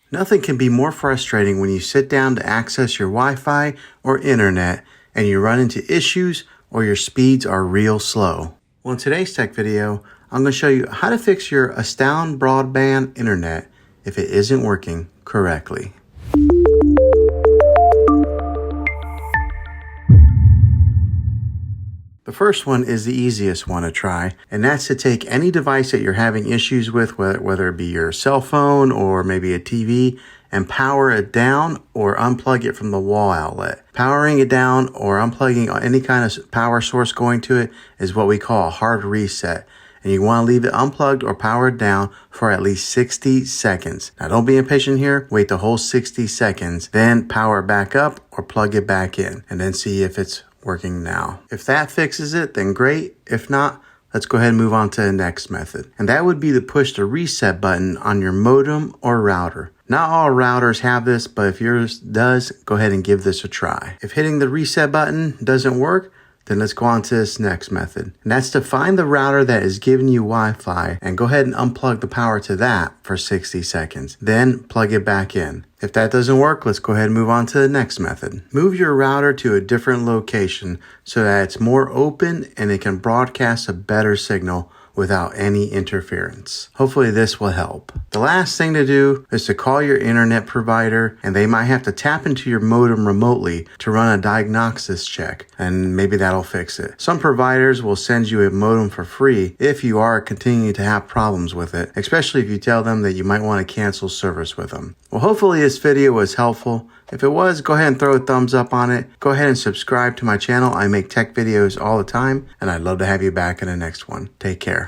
Nothing can be more frustrating when you sit down to access your Wi-Fi or internet and you run into issues or your speeds are real slow. Well, in today's tech video, I'm going to show you how to fix your Astound Broadband internet if it isn't working correctly. The first one is the easiest one to try, and that's to take any device that you're having issues with, whether it be your cell phone or maybe a TV, and power it down or unplug it from the wall outlet. Powering it down or unplugging any kind of power source going to it is what we call a hard reset. And you want to leave it unplugged or powered down for at least 60 seconds. Now don't be impatient here. Wait the whole 60 seconds, then power it back up or plug it back in, and then see if it's working now. If that fixes it, then great. If not, let's go ahead and move on to the next method. And that would be to push the reset button on your modem or router. Not all routers have this, but if yours does, go ahead and give this a try. If hitting the reset button doesn't work, then let's go on to this next method. And that's to find the router that is giving you Wi-Fi and go ahead and unplug the power to that for 60 seconds. Then plug it back in. If that doesn't work, let's go ahead and move on to the next method. Move your router to a different location so that it's more open and it can broadcast a better signal without any interference. Hopefully this will help. The last thing to do is to call your internet provider, and they might have to tap into your modem remotely to run a diagnosis check, and maybe that'll fix it. Some providers will send you a modem for free if you are continuing to have problems with it, especially if you tell them that you might want to cancel service with them. Well, hopefully this video was helpful. If it was, go ahead and throw a thumbs up on it. Go ahead and subscribe to my channel. I make tech videos all the time, and I'd love to have you back in the next one. Take care.